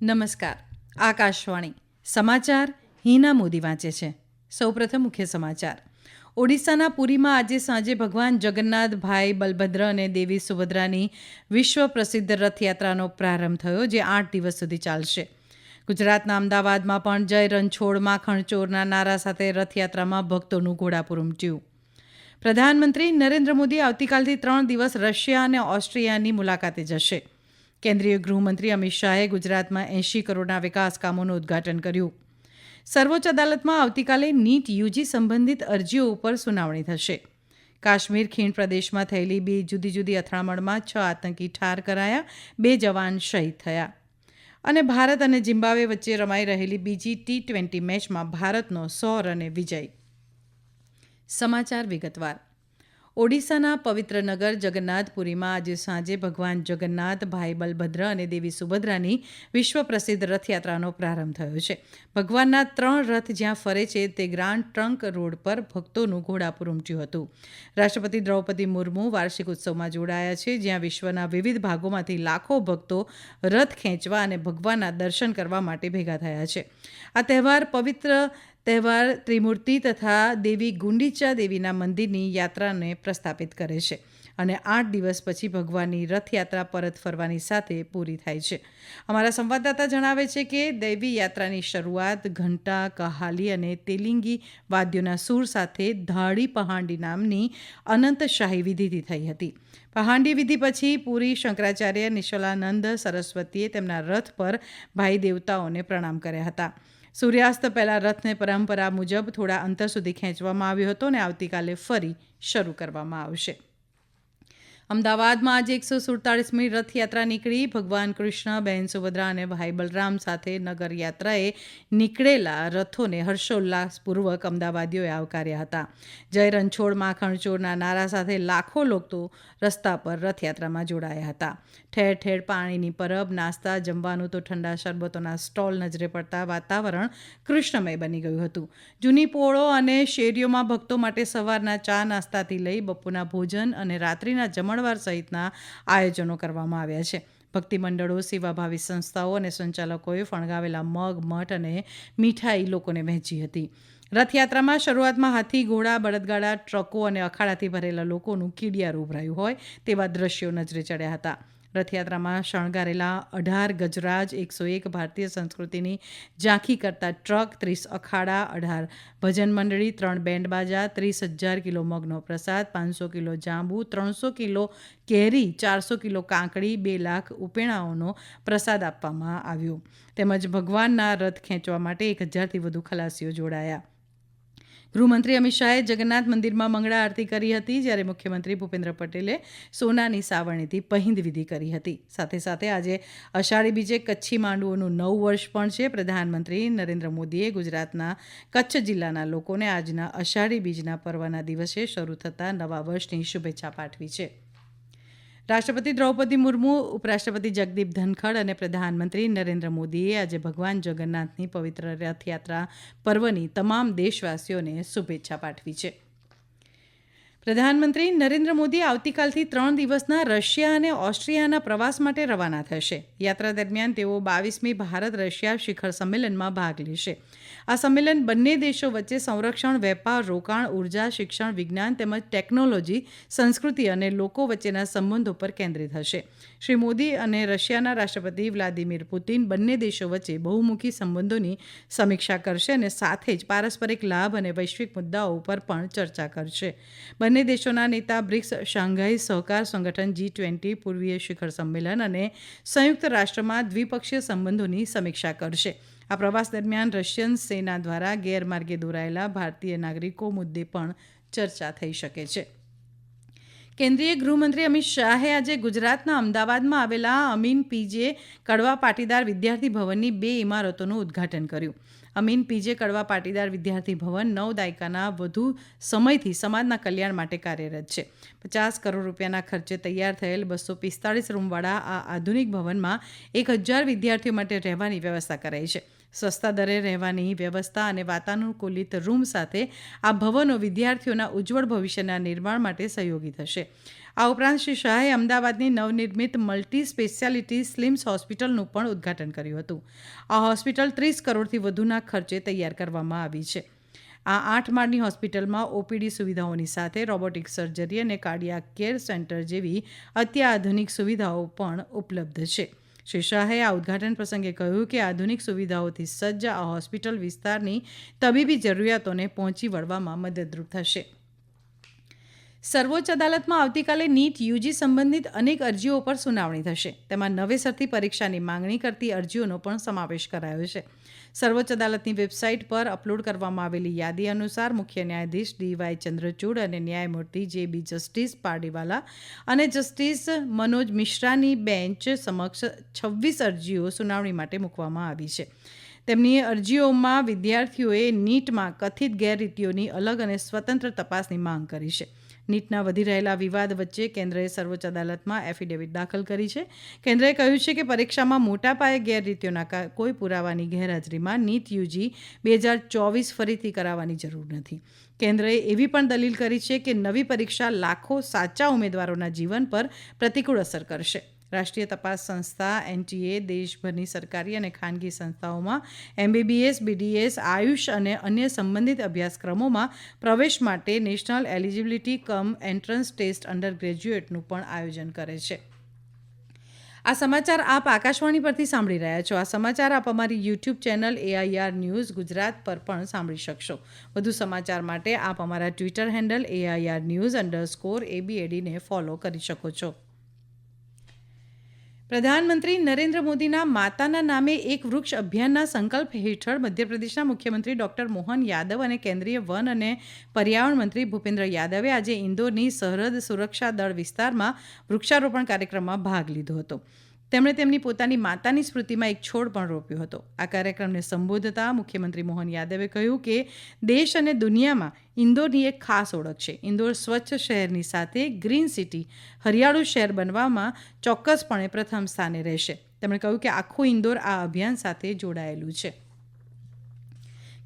નમસ્કાર. આકાશવાણી સમાચાર હિના મોદી વાંચે છે. સૌપ્રથમ મુખ્ય સમાચાર. ઓડિશાના પુરીમાં આજે સાંજે ભગવાન જગન્નાથ, ભાઈ બલભદ્ર અને દેવી સુભદ્રાની વિશ્વ પ્રસિદ્ધ રથયાત્રાનો પ્રારંભ થયો, જે 8 દિવસ સુધી ચાલશે. ગુજરાતના અમદાવાદમાં પણ જય રણછોડ માખણ ચોરના નારા સાથે રથયાત્રામાં ભક્તોનું ઘોડાપુર ઉમટ્યું. પ્રધાનમંત્રી નરેન્દ્ર મોદી આવતીકાલથી 3 દિવસ રશિયા અને ઓસ્ટ્રિયાની મુલાકાતે જશે. કેન્દ્રીય ગૃહમંત્રી અમિત શાહે ગુજરાતમાં 80 કરોડના વિકાસ કામોનું ઉદ્ઘાટન કર્યું. સર્વોચ્ચ અદાલતમાં આવતીકાલે નીટ યુજી સંબંધિત અરજીઓ ઉપર સુનાવણી થશે. કાશ્મીર ખીણ પ્રદેશમાં થયેલી 2 જુદી જુદી અથડામણમાં 6 આતંકી ઠાર કરાયા, 2 જવાન શહીદ થયા. અને ભારત અને ઝિમ્બાબ્વે વચ્ચે રમાઈ રહેલી બીજી T20 મેચમાં ભારતનો 100 રને વિજય. સમાચાર વિગતવાર. ઓડિશાના પવિત્ર નગર જગન્નાથપુરીમાં આજે સાંજે ભગવાન જગન્નાથ, ભાઈ બલભદ્ર અને દેવી સુભદ્રાની વિશ્વ પ્રસિદ્ધ રથયાત્રાનો પ્રારંભ થયો છે. ભગવાનના 3 રથ જ્યાં ફરે છે તે ગ્રાન્ડ ટ્રંક રોડ પર ભક્તોનું ઘોડાપુર ઉમટ્યું હતું. રાષ્ટ્રપતિ દ્રૌપદી મુર્મુ વાર્ષિક ઉત્સવમાં જોડાયા છે, જ્યાં વિશ્વના વિવિધ ભાગોમાંથી લાખો ભક્તો રથ ખેંચવા અને ભગવાનના દર્શન કરવા માટે ભેગા થયા છે. આ પવિત્ર તહેવાર ત્રિમૂર્તિ તથા દેવી ગુંડીચા દેવીના મંદિરની યાત્રાને પ્રસ્થાપિત કરે છે અને 8 દિવસ પછી ભગવાનની રથયાત્રા પરત ફરવાની સાથે પૂરી થાય છે. અમારા સંવાદદાતા જણાવે છે કે દૈવી યાત્રાની શરૂઆત ઘંટા, કહાલી અને તેલિંગી વાદ્યોના સૂર સાથે ધાડી પહાંડી નામની અનંત શાહી વિધિથી થઈ હતી. પહાંડી વિધિ પછી પુરી શંકરાચાર્ય નિશલાનંદ સરસ્વતીએ તેમના રથ પર ભાઈ દેવતાઓને પ્રણામ કર્યા હતા. સૂર્યાસ્ત પહેલાં રથને પરંપરા મુજબ થોડા અંતર સુધી ખેંચવામાં આવ્યો હતો અને આવતીકાલે ફરી શરૂ કરવામાં આવશે. અમદાવાદમાં આજે 147મી રથયાત્રા નીકળી. ભગવાન કૃષ્ણ, બહેન સુભદ્રા અને ભાઈ બલરામ સાથે નગરયાત્રાએ નીકળેલા રથોને હર્ષોલ્લાસપૂર્વક અમદાવાદીઓએ આવકાર્યા હતા. જય રણછોડ માખણ ચોરના નારા સાથે લાખો લોકો રસ્તા પર રથયાત્રામાં જોડાયા હતા. ઠેર ઠેર પાણીની પરબ, નાસ્તા, જમવાનું તો ઠંડા શરબતોના સ્ટોલ નજરે પડતા વાતાવરણ કૃષ્ણમય બની ગયું હતું. જૂની પોળો અને શેરીઓમાં ભક્તો માટે સવારના ચા નાસ્તાથી લઈ બપોરના ભોજન અને રાત્રિના જમણવાર સહિતના આયોજનો કરવામાં આવ્યા છે. ભક્તિ મંડળો, સેવાભાવી સંસ્થાઓ અને સંચાલકોએ ફણગાવેલા મગ, મઠ અને મીઠાઈ લોકોને વહેંચી હતી. રથયાત્રામાં શરૂઆતમાં હાથી, ઘોડા, બળદગાડા, ટ્રકો અને અખાડાથી ભરેલા લોકોનું કીડિયારું ઉભરાયું હોય તેવા દ્રશ્યો નજરે ચડ્યા હતા. રથયાત્રામાં શણગારેલા 18 ગજરાજ, 101 ભારતીય સંસ્કૃતિની ઝાંખી કરતા ટ્રક, 30 અખાડા, 18 ભજન મંડળી, 3 બેન્ડ બાજા, 30,000 કિલો મગનો પ્રસાદ, 500 કિલો જાંબુ, 300 કિલો કેરી, 400 કિલો કાંકડી, 2 લાખ ઉપેણાઓનો પ્રસાદ આપવામાં આવ્યો. તેમજ ભગવાનના રથ ખેંચવા માટે 1,000થી વધુ ખલાસીઓ જોડાયા. ગૃહમંત્રી અમિત શાહે જગન્નાથ મંદિરમાં મંગળા આરતી કરી હતી, જ્યારે મુખ્યમંત્રી ભૂપેન્દ્ર પટેલે સોનાની સાવરણીથી પહિંદ વિધિ કરી હતી. સાથે સાથે આજે અષાઢી બીજે કચ્છી માંડવુંનું 9 વર્ષ પણ છે. પ્રધાનમંત્રી નરેન્દ્ર મોદીએ ગુજરાતના કચ્છ જિલ્લાના લોકોને આજના અષાઢી બીજના પર્વના દિવસે શરૂ થતા નવા વર્ષની શુભેચ્છા પાઠવી છે. રાષ્ટ્રપતિ દ્રૌપદી મુર્મુ, ઉપરાષ્ટ્રપતિ જગદીપ ધનખડ અને પ્રધાનમંત્રી નરેન્દ્ર મોદીએ આજે ભગવાન જગન્નાથની પવિત્ર રથયાત્રા પર્વની તમામ દેશવાસીઓને શુભેચ્છા પાઠવી છે. પ્રધાનમંત્રી નરેન્દ્ર મોદી આવતીકાલથી 3 દિવસના રશિયા અને ઓસ્ટ્રિયાના પ્રવાસ માટે રવાના થશે. યાત્રા દરમિયાન તેઓ 22મી ભારત રશિયા શિખર સંમેલનમાં ભાગ લેશે. આ સંમેલન બંને દેશો વચ્ચે સંરક્ષણ, વેપાર, રોકાણ, ઉર્જા, શિક્ષણ, વિજ્ઞાન તેમજ ટેકનોલોજી, સંસ્કૃતિ અને લોકો વચ્ચેના સંબંધો પર કેન્દ્રિત હશે. શ્રી મોદી અને રશિયાના રાષ્ટ્રપતિ વ્લાદિમીર પુતિન બંને દેશો વચ્ચે બહુમુખી સંબંધોની સમીક્ષા કરશે અને સાથે જ પારસ્પરિક લાભ અને વૈશ્વિક મુદ્દાઓ ઉપર પણ ચર્ચા કરશે. બંને દેશોના નેતા બ્રિક્સ, શાંઘાઈ સહકાર સંગઠન, G20, પૂર્વીય શિખર સંમેલન અને સંયુક્ત રાષ્ટ્રમાં દ્વિપક્ષીય સંબંધોની સમીક્ષા કરશે. આ પ્રવાસ દરમિયાન રશિયન સેના દ્વારા ગેરમાર્ગે દોરાયેલા ભારતીય નાગરિકો મુદ્દે પણ ચર્ચા થઈ શકે છે. કેન્દ્રીય ગૃહમંત્રી અમિત શાહે આજે ગુજરાતના અમદાવાદમાં આવેલા અમીન પીજે કડવા પાટીદાર વિદ્યાર્થી ભવનની 2 ઇમારતોનું ઉદ્ઘાટન કર્યું. અમીન પીજે કડવા પાટીદાર વિદ્યાર્થી ભવન 9 દાયકાના વધુ સમયથી સમાજના કલ્યાણ માટે કાર્યરત છે. 50 કરોડ રૂપિયાના ખર્ચે તૈયાર થયેલ 245 રૂમવાળા આ આધુનિક ભવનમાં 1,000 વિદ્યાર્થીઓ માટે રહેવાની વ્યવસ્થા કરાઈ છે. સસ્તા દરે રહેવાની વ્યવસ્થા અને વાતાનુકૂલિત રૂમ સાથે આ ભવનો વિદ્યાર્થીઓના ઉજ્જવળ ભવિષ્યના નિર્માણ માટે સહયોગી થશે. આ ઉપરાંત શ્રી શાહે અમદાવાદની નવનિર્મિત મલ્ટી સ્પેશિયાલિટી સ્લિમ્સ હોસ્પિટલનું પણ ઉદ્ઘાટન કર્યું હતું. આ હોસ્પિટલ 30 કરોડથી વધુના ખર્ચે તૈયાર કરવામાં આવી છે. આ 8 માળની હોસ્પિટલમાં ઓપીડી સુવિધાઓની સાથે રોબોટિક સર્જરી અને કાર્ડિયાક કેર સેન્ટર જેવી અત્યાધુનિક સુવિધાઓ પણ ઉપલબ્ધ છે. શ્રી શાહે આ ઉદ્ઘાટન પ્રસંગે કહ્યું કે આધુનિક સુવિધાઓથી સજ્જ આ હોસ્પિટલ વિસ્તારની તબીબી જરૂરિયાતોને પહોંચી વળવામાં મદદરૂપ થશે. સર્વોચ્ચ અદાલતમાં આવતીકાલે નીટ યુજી સંબંધિત અનેક અરજીઓ પર સુનાવણી થશે. તેમાં નવેસરથી પરીક્ષાની માંગણી કરતી અરજીઓનો પણ સમાવેશ કરાયો છે. સર્વોચ્ચ અદાલતની વેબસાઇટ પર અપલોડ કરવામાં આવેલી યાદી અનુસાર મુખ્ય ન્યાયાધીશ ડીવાય ચંદ્રચૂડ અને ન્યાયમૂર્તિ જે.બી. જસ્ટિસ પારડીવાલા અને જસ્ટિસ મનોજ મિશ્રાની બેન્ચ સમક્ષ 26 અરજીઓ સુનાવણી માટે મૂકવામાં આવી છે. તેમની અરજીઓમાં વિદ્યાર્થીઓએ નીટમાં કથિત ગેરરીતિઓની અલગ અને સ્વતંત્ર તપાસની માંગ કરી છે. નીટના વધી રહેલા વિવાદ વચ્ચે કેન્દ્રએ સર્વોચ્ચ અદાલતમાં એફિડેવિટ દાખલ કરી છે. કેન્દ્રએ કહ્યું છે કે પરીક્ષામાં મોટા પાયે ગેરરીતિઓના કોઈ પુરાવાની ગેરહાજરીમાં નીટ યુજી 2024 ફરીથી કરાવવાની જરૂર નથી. કેન્દ્રએ એવી પણ દલીલ કરી છે કે નવી પરીક્ષા લાખો સાચા ઉમેદવારોના જીવન પર પ્રતિકૂળ અસર કરશે. રાષ્ટ્રીય તપાસ સંસ્થા એનટીએ દેશભરની સરકારી અને ખાનગી સંસ્થાઓમાં એમબીબીએસ, બીડીએસ, આયુષ અને અન્ય સંબંધિત અભ્યાસક્રમોમાં પ્રવેશ માટે national eligibility cum entrance test under ગ્રેજ્યુએટનું પણ આયોજન કરે છે. આ સમાચાર આપ આકાશવાણી પરથી સાંભળી રહ્યા છો. આ સમાચાર આપ અમારી YouTube channel AIR news Gujarat પર પણ સાંભળી શકશો. વધુ સમાચાર માટે આપ અમારા ટ્વિટર હેન્ડલ AIR_news_ABAD ને ફોલો કરી શકો છો. પ્રધાનમંત્રી નરેન્દ્ર મોદીના માતાના નામે એક વૃક્ષ અભિયાનના સંકલ્પ હેઠળ મધ્યપ્રદેશના મુખ્યમંત્રી ડોક્ટર મોહન યાદવ અને કેન્દ્રીય વન અને પર્યાવરણ મંત્રી ભૂપેન્દ્ર યાદવે આજે ઇન્દોરની સરહદ સુરક્ષા દળ વિસ્તારમાં વૃક્ષારોપણ કાર્યક્રમમાં ભાગ લીધો હતો. તેમણે તેમની પોતાની માતાની સ્મૃતિમાં એક છોડ પણ રોપ્યો હતો. આ કાર્યક્રમને સંબોધતા મુખ્યમંત્રી મોહન યાદવે કહ્યું કે દેશ અને દુનિયામાં ઇન્દોરની એક ખાસ ઓળખ છે. ઇન્દોર સ્વચ્છ શહેરની સાથે ગ્રીન સિટી હરિયાળું શહેર બનવામાં ચોક્કસપણે પ્રથમ સ્થાને રહેશે. તેમણે કહ્યું કે આખું ઇન્દોર આ અભિયાન સાથે જોડાયેલું છે.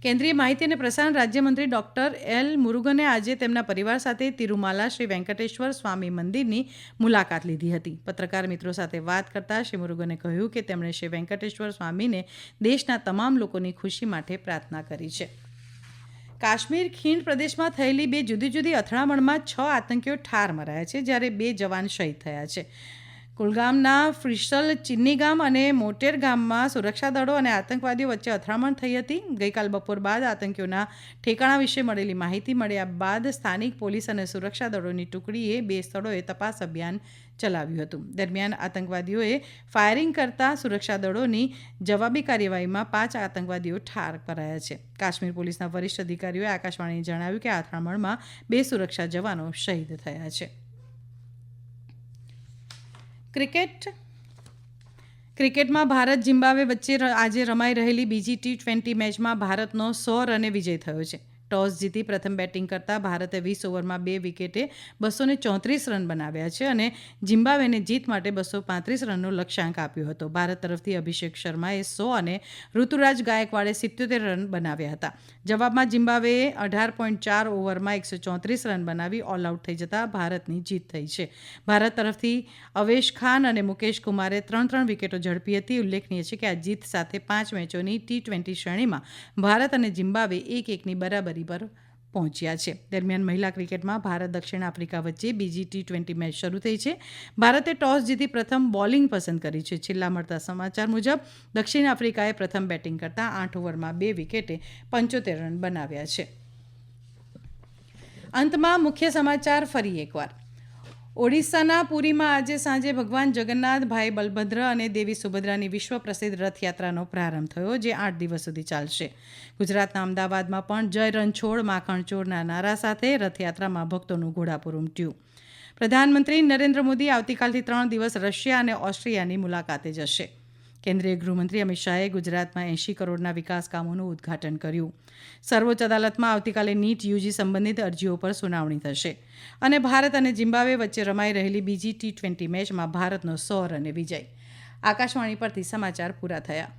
કેન્દ્રીય માહિતી અને પ્રસારણ રાજ્યમંત્રી ડોક્ટર એલ મુરુગને આજે તેમના પરિવાર સાથે તિરુમાલા શ્રી વેંકટેશ્વર સ્વામી મંદિરની મુલાકાત લીધી હતી. પત્રકાર મિત્રો સાથે વાત કરતાં શ્રી મુરુગને કહ્યું કે તેમણે શ્રી વેંકટેશ્વર સ્વામીને દેશના તમામ લોકોની ખુશી માટે પ્રાર્થના કરી છે. કાશ્મીર ખીણ પ્રદેશમાં થયેલી 2 જુદી જુદી અથડામણમાં 6 આતંકીઓ ઠાર મરાયા છે, જ્યારે 2 જવાન શહીદ થયા છે. કુલગામના ફ્રિસલ ચિન્ની ગામ અને મોટેર ગામમાં સુરક્ષા દળો અને આતંકવાદીઓ વચ્ચે અથડામણ થઈ હતી. ગઈકાલ બપોર બાદ આતંકીઓના ઠેકાણા વિશે મળેલી માહિતી મળ્યા બાદ સ્થાનિક પોલીસ અને સુરક્ષા દળોની ટુકડીએ 2 સ્થળોએ તપાસ અભિયાન ચલાવ્યું હતું. દરમિયાન આતંકવાદીઓએ ફાયરિંગ કરતા સુરક્ષા દળોની જવાબી કાર્યવાહીમાં 5 આતંકવાદીઓ ઠાર કરાયા છે. કાશ્મીર પોલીસના વરિષ્ઠ અધિકારીઓએ આકાશવાણીને જણાવ્યું કે આ અથડામણમાં 2 સુરક્ષા જવાનો શહીદ થયા છે. ક્રિકેટમાં ભારત ઝિમ્બાબ્વે વચ્ચે આજે રમાઈ રહેલી બીજી T20 મેચમાં ભારતનો 100 રને વિજય થયો છે. ટોસ જીતી પ્રથમ બેટિંગ કરતા ભારતે 20 ઓવરમાં 2 વિકેટે 234 રન બનાવ્યા છે અને ઝિમ્બાબ્વેને જીત માટે 235 રનનો લક્ષ્યાંક આપ્યો હતો. ભારત તરફથી અભિષેક શર્માએ 100 અને ઋતુરાજ ગાયકવાડે 77 રન બનાવ્યા હતા. જવાબમાં ઝિમ્બાબ્વેએ 18.4 ઓવરમાં 134 રન બનાવી ઓલ આઉટ થઈ જતા ભારતની જીત થઈ છે. ભારત તરફથી અવેશ ખાન અને મુકેશ કુમારે 3 વિકેટો ઝડપી હતી. ઉલ્લેખનીય છે કે આ જીત સાથે 5 મેચોની T20 શ્રેણીમાં ભારત અને ઝિમ્બાબ્વે 1-1ની બરાબરી પર પહોંચ્યા છે. દરમિયાન મહિલા ક્રિકેટમાં ભારત દક્ષિણ આફ્રિકા વચ્ચે બીજી T20 મેચ શરૂ થઈ છે. ભારતે ટોસ જીતી પ્રથમ બોલિંગ પસંદ કરી છે. છેલ્લા મળતા સમાચાર મુજબ દક્ષિણ આફ્રિકાએ પ્રથમ બેટિંગ કરતાં 8 ઓવરમાં 2 વિકેટે 75 રન બનાવ્યા છે. અંતમાં મુખ્ય સમાચાર ફરી એકવાર. ઓડિશાના પુરીમાં આજે સાંજે ભગવાન જગન્નાથ, ભાઈ બલભદ્ર અને દેવી સુભદ્રાની વિશ્વ પ્રસિદ્ધ રથયાત્રાનો પ્રારંભ થયો, જે 8 દિવસ સુધી ચાલશે. ગુજરાતના અમદાવાદમાં પણ જય રણછોડ માખણ ચોરના નારા સાથે રથયાત્રામાં ભક્તોનું ઘોડાપુર ઉમટ્યું. પ્રધાનમંત્રી નરેન્દ્ર મોદી આવતીકાલથી 3 દિવસ રશિયા અને ઓસ્ટ્રિયાની મુલાકાતે જશે. કેન્દ્રીય ગૃહમંત્રી અમિત શાહે ગુજરાતમાં 80 કરોડના વિકાસ કામોનું ઉદ્ઘાટન કર્યું. સર્વોચ્ચ અદાલતમાં આવતીકાલે નીટ યુજી સંબંધિત અરજીઓ પર સુનાવણી થશે. અને ભારત અને ઝિમ્બાબ્વે વચ્ચે રમાઈ રહેલી બીજી T20 મેચમાં ભારતનો 100 રને વિજય. આકાશવાણી પરથી સમાચાર પૂરા થયા.